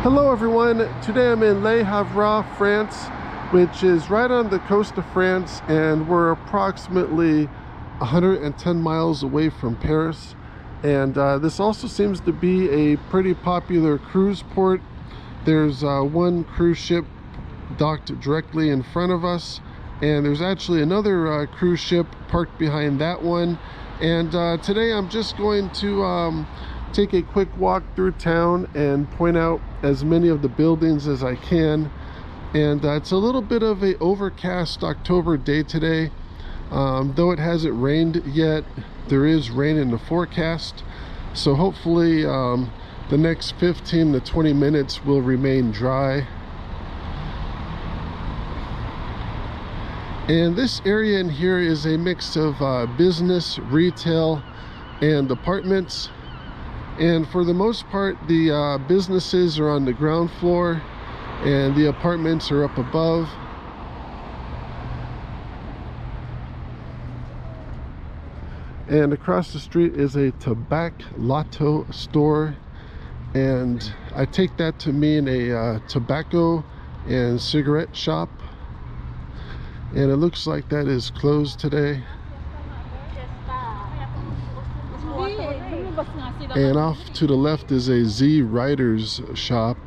Hello everyone, today I'm in Le Havre, France, which is right on the coast of France, and we're approximately 110 miles away from Paris. And this also seems to be a pretty popular cruise port. There's one cruise ship docked directly in front of us, and there's actually another cruise ship parked behind that one. And today I'm just going to take a quick walk through town and point out as many of the buildings as I can. And it's a little bit of a overcast October day today. Though it hasn't rained yet, there is rain in the forecast, so hopefully the next 15 to 20 minutes will remain dry. And this area in here is a mix of business, retail, and apartments. And for the most part, the businesses are on the ground floor and the apartments are up above. And across the street is a tobacco store, and I take that to mean a tobacco and cigarette shop. And it looks like that is closed today. And off to the left is a Z Riders shop,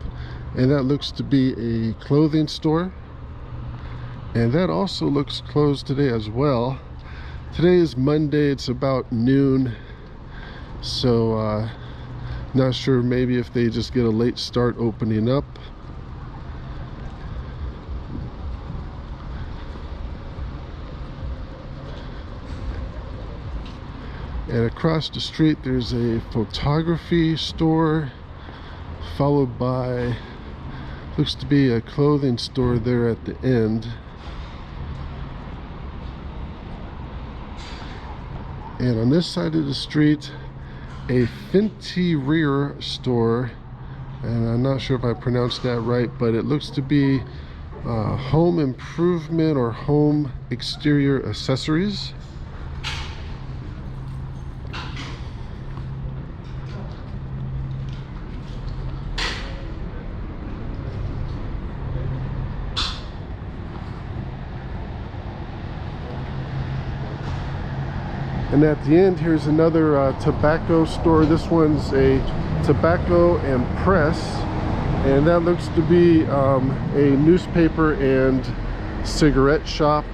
and that looks to be a clothing store, and that also looks closed today as well. Today is Monday, it's about noon, so not sure, maybe if they just get a late start opening up. And across the street there's a photography store, followed by, looks to be a clothing store there at the end. And on this side of the street, a Fenty store, and I'm not sure if I pronounced that right, but it looks to be home improvement or home exterior accessories. And at the end, here's another tobacco store. This one's a tobacco and press, and that looks to be a newspaper and cigarette shop.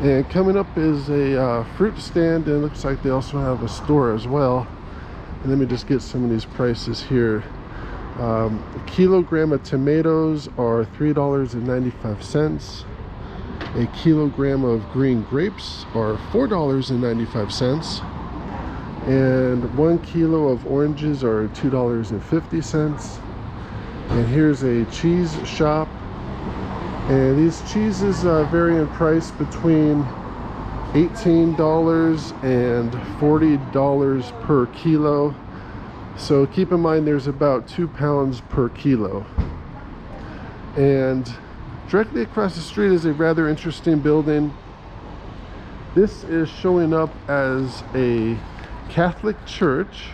And coming up is a fruit stand, and it looks like they also have a store as well. And let me just get some of these prices here. A kilogram of tomatoes are $3.95. A kilogram of green grapes are $4.95, and 1 kilo of oranges are $2.50. And here's a cheese shop, and these cheeses vary in price between $18 and $40 per kilo, so keep in mind there's about 2 pounds per kilo. And directly across the street is a rather interesting building. This is showing up as a Catholic church.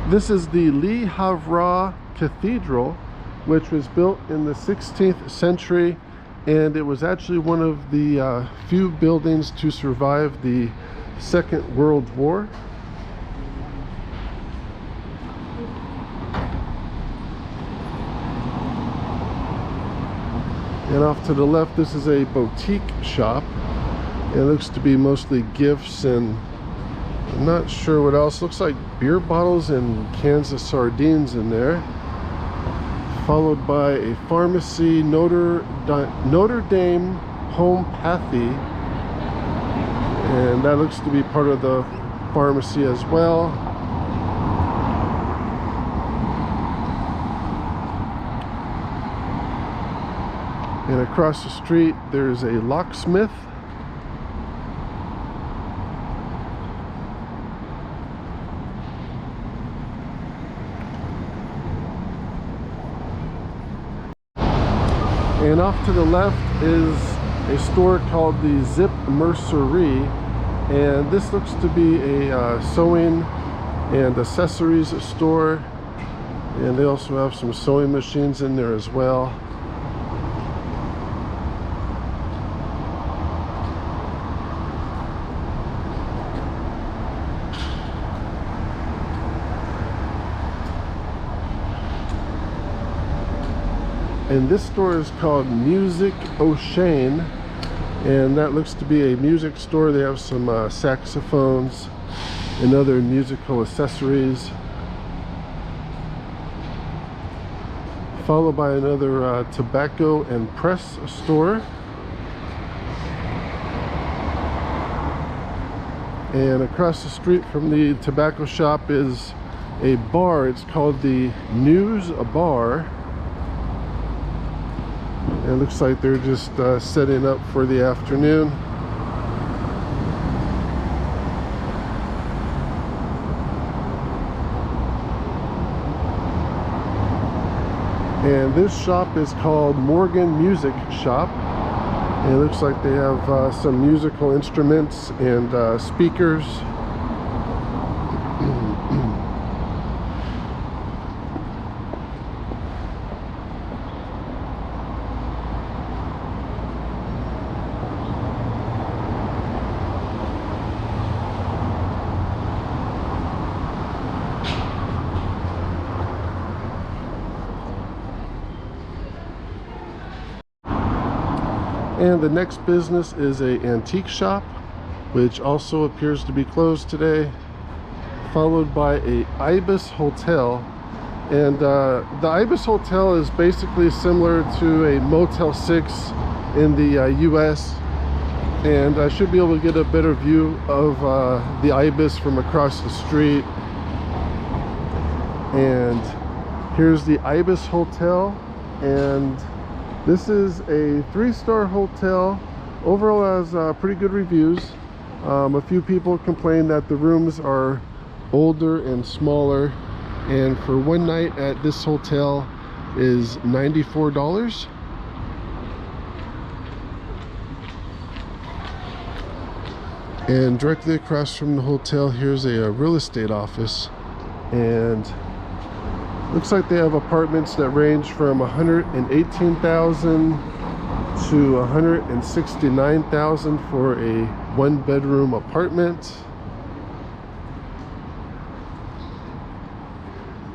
This is the Le Havre Cathedral, which was built in the 16th century, and it was actually one of the few buildings to survive the Second World War. And off to the left, this is a boutique shop. It looks to be mostly gifts, and I'm not sure what else. Looks like beer bottles and cans of sardines in there. Followed by a pharmacy, Notre Dame Homeopathy. And that looks to be part of the pharmacy as well. And across the street there's a locksmith. And off to the left is a store called the Zip Mercerie, And this looks to be a sewing and accessories store, and they also have some sewing machines in there as well. And this store is called Music O'Shane, and that looks to be a music store. They have some saxophones and other musical accessories, followed by another tobacco and press store. And across the street from the tobacco shop is a bar. It's called the News Bar. It looks like they're just setting up for the afternoon. And this shop is called Morgan Music Shop. And it looks like they have some musical instruments and speakers. And the next business is a antique shop, which also appears to be closed today, followed by a Ibis Hotel. And the Ibis Hotel is basically similar to a Motel 6 in the US, and I should be able to get a better view of the Ibis from across the street. And here's the Ibis Hotel, and this is a 3-star hotel. Overall has pretty good reviews. A few people complain that the rooms are older and smaller, and for one night at this hotel is $94. And directly across from the hotel, here's a real estate office, and looks like they have apartments that range from $118,000 to $169,000 for a 1-bedroom apartment.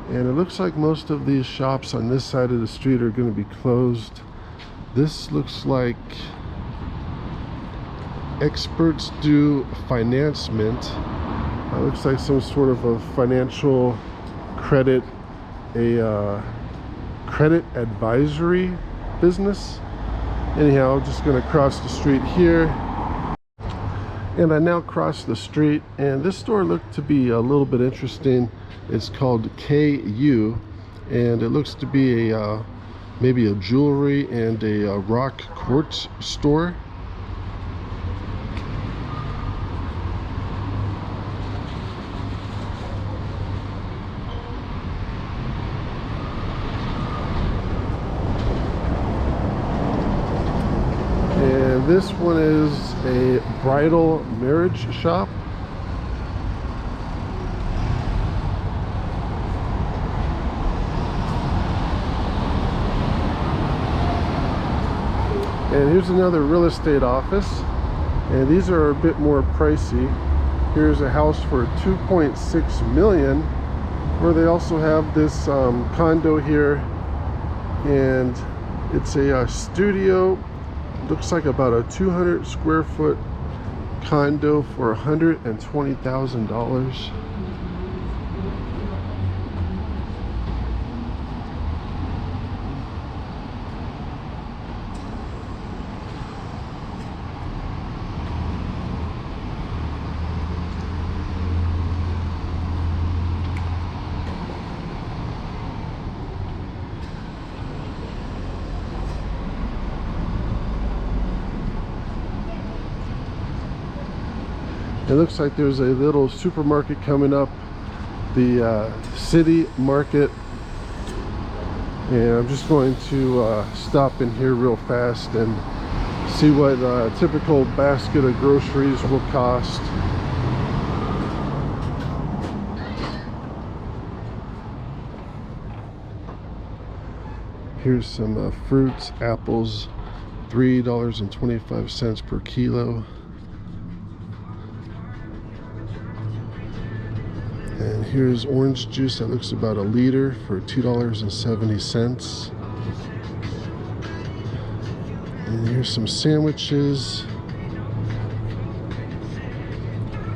And it looks like most of these shops on this side of the street are going to be closed. This looks like Experts Do Financement. Looks like some sort of a financial credit, a credit advisory business. Anyhow, I'm just going to cross the street here, and I now cross the street, and this store looked to be a little bit interesting. It's called KU, and it looks to be a maybe a jewelry and a rock quartz store. This one is a bridal marriage shop. And here's another real estate office, and these are a bit more pricey. Here's a house for $2.6 million, where they also have this condo here, and it's a studio. Looks like about a 200 square foot condo for $120,000. It looks like there's a little supermarket coming up, the City Market, and I'm just going to stop in here real fast and see what a typical basket of groceries will cost. here's some fruits, apples, $3.25 per kilo. And here's orange juice that looks about a liter for $2.70. And here's some sandwiches,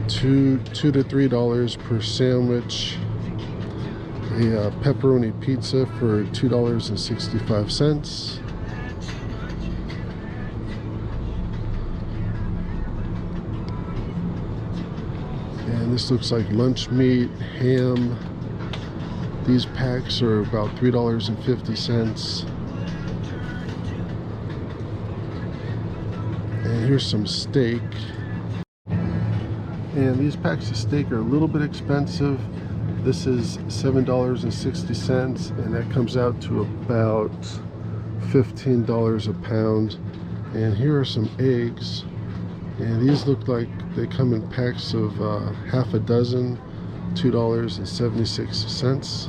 $2 to $3 per sandwich. A pepperoni pizza for $2.65. And this looks like lunch meat, ham. These packs are about $3.50. And here's some steak. And these packs of steak are a little bit expensive. This is $7.60, and that comes out to about $15 a pound. And here are some eggs, and these look like they come in packs of half a dozen, $2.76.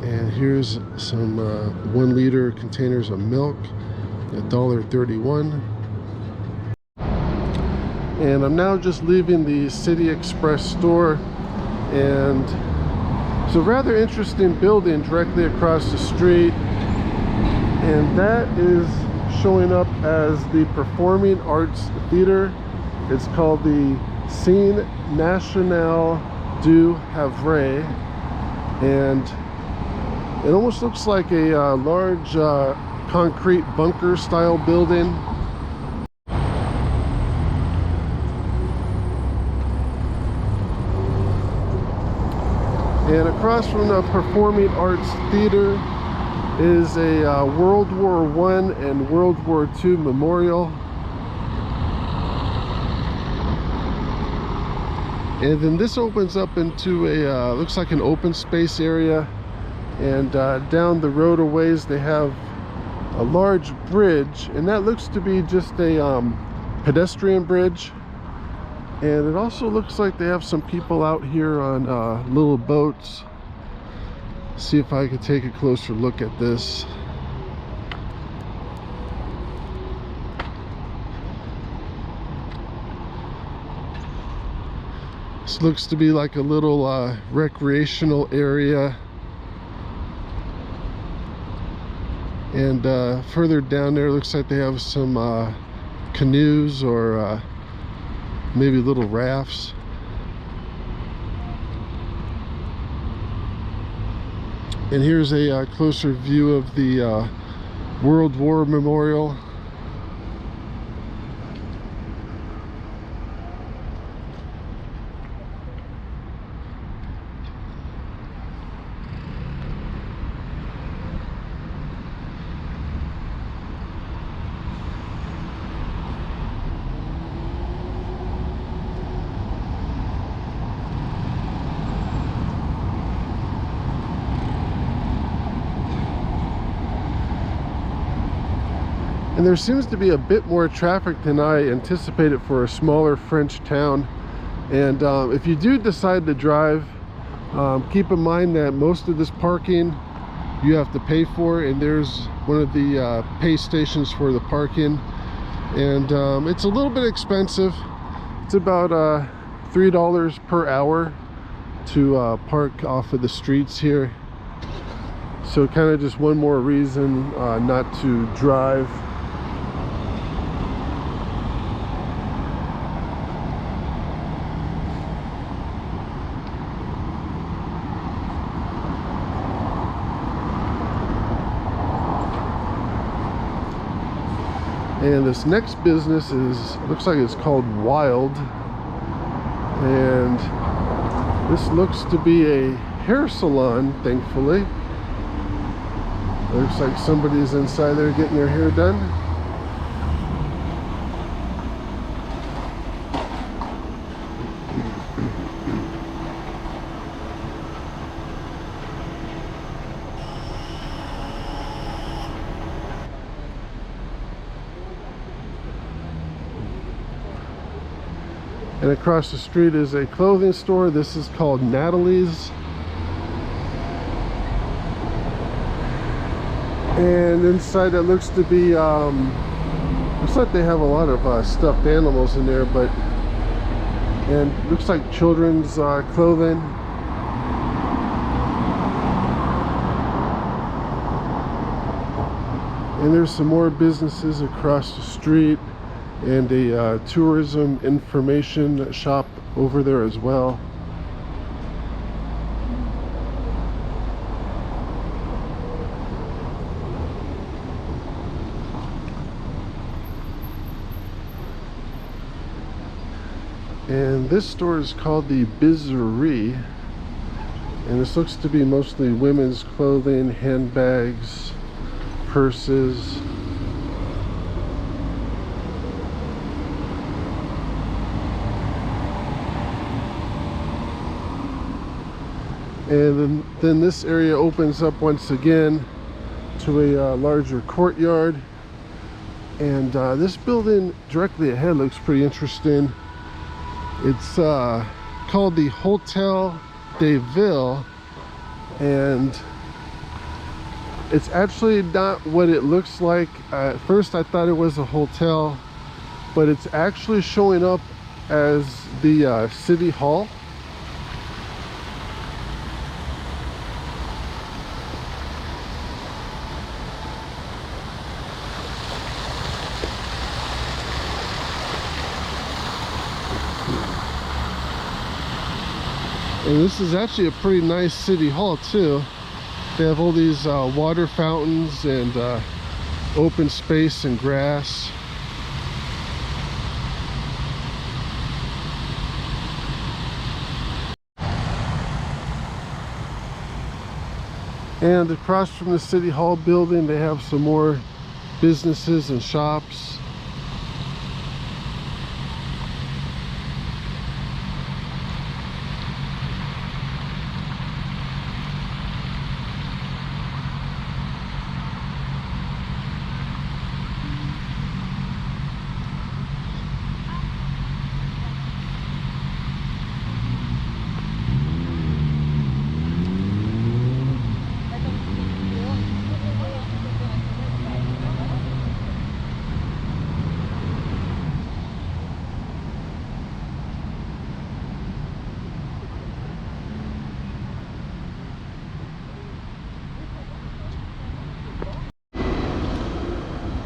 And here's some 1 liter containers of milk, $1.31. And I'm now just leaving the City Express store, and it's a rather interesting building directly across the street, and that is showing up as the Performing Arts Theater. It's called the Scene National du Havre, and it almost looks like a large concrete bunker style building. And across from the Performing Arts Theater is a World War I and World War II memorial. And then this opens up into a, looks like an open space area. And down the road a ways they have a large bridge. And that looks to be just a pedestrian bridge. And it also looks like they have some people out here on little boats. See if I can take a closer look at this. This looks to be like a little recreational area. And further down there looks like they have some canoes or maybe little rafts. And here's a closer view of the World War Memorial. And there seems to be a bit more traffic than I anticipated for a smaller French town. And if you do decide to drive, keep in mind that most of this parking you have to pay for, and there's one of the pay stations for the parking. And it's a little bit expensive. It's about $3 per hour to park off of the streets here. So kind of just one more reason not to drive. And this next business looks like it's called Wild, and this looks to be a hair salon, thankfully. Looks like somebody's inside there getting their hair done. And across the street is a clothing store. This is called Natalie's. And inside it looks to be looks like they have a lot of stuffed animals in there, but and looks like children's clothing. And there's some more businesses across the street and a tourism information shop over there as well. And this store is called the Bizzerie, and this looks to be mostly women's clothing, handbags, purses. And then this area opens up once again to a larger courtyard. And this building directly ahead looks pretty interesting. It's called the Hotel de Ville, and it's actually not what it looks like. At first I thought it was a hotel, but it's actually showing up as the city hall. And this is actually a pretty nice city hall too. They have all these water fountains and open space and grass. And across from the city hall building, they have some more businesses and shops.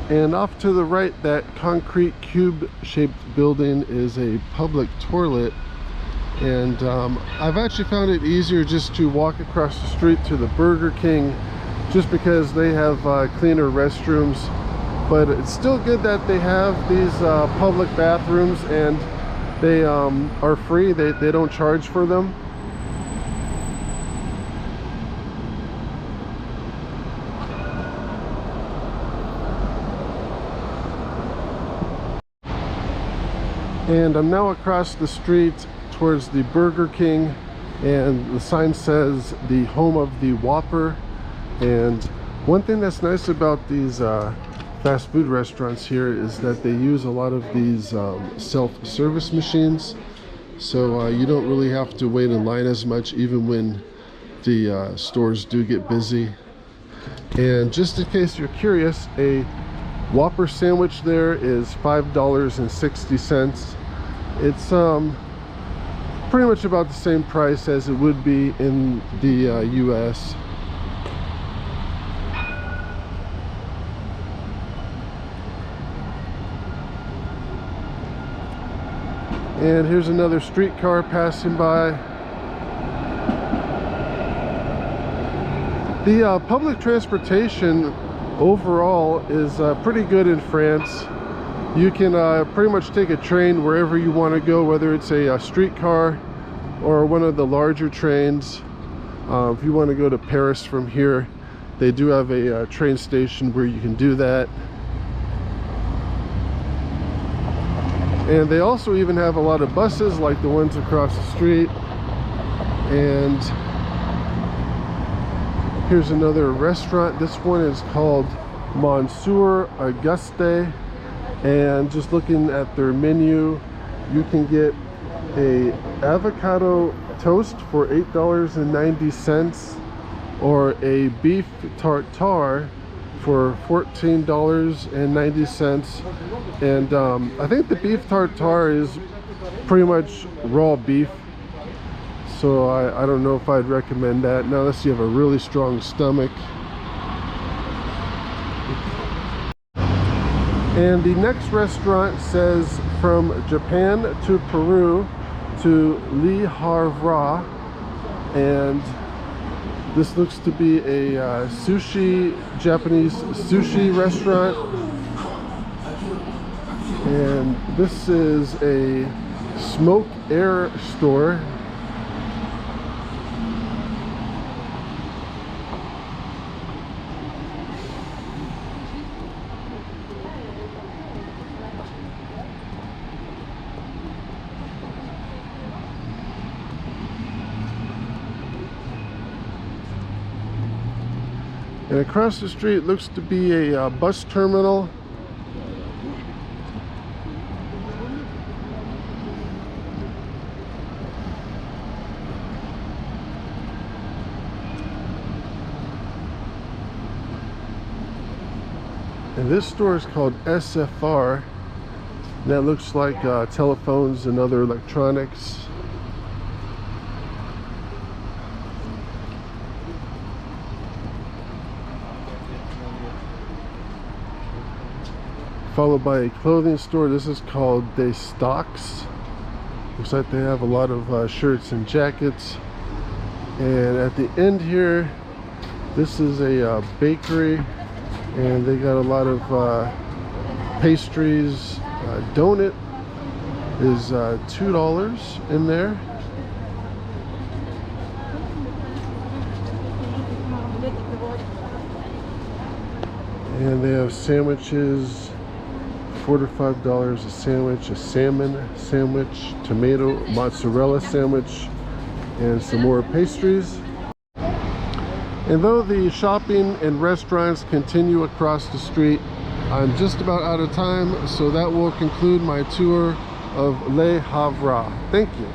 And off to the right, that concrete cube-shaped building is a public toilet. And I've actually found it easier just to walk across the street to the Burger King, just because they have cleaner restrooms. But it's still good that they have these public bathrooms, and they are free. They don't charge for them. And I'm now across the street towards the Burger King, and the sign says the home of the Whopper. And one thing that's nice about these fast food restaurants here is that they use a lot of these self-service machines, so you don't really have to wait in line as much, even when the stores do get busy. And just in case you're curious, a Whopper sandwich there is $5.60. It's pretty much about the same price as it would be in the US. And here's another streetcar passing by. The public transportation overall is pretty good in France. You can pretty much take a train wherever you want to go, whether it's a streetcar or one of the larger trains. If you want to go to Paris from here, they do have a train station where you can do that. And they also even have a lot of buses like the ones across the street. And here's another restaurant. This one is called Monsieur Auguste. And just looking at their menu, you can get a avocado toast for $8.90, or a beef tartare for $14.90. And I think the beef tartare is pretty much raw beef, so I don't know if I'd recommend that, now unless you have a really strong stomach. And the next restaurant says from Japan to Peru to Le Havre, and this looks to be a Japanese sushi restaurant. And this is a smoke air store. And across the street looks to be a bus terminal. And this store is called SFR. And that looks like telephones and other electronics. Followed by a clothing store. This is called Des Stocks. Looks like they have a lot of shirts and jackets. And at the end here, this is a bakery, and they got a lot of pastries. Donut is $2 in there. And they have sandwiches, $4 to $5 a sandwich, a salmon sandwich, tomato mozzarella sandwich, and some more pastries. And though the shopping and restaurants continue across the street, I'm just about out of time, so that will conclude my tour of Le Havre. Thank you.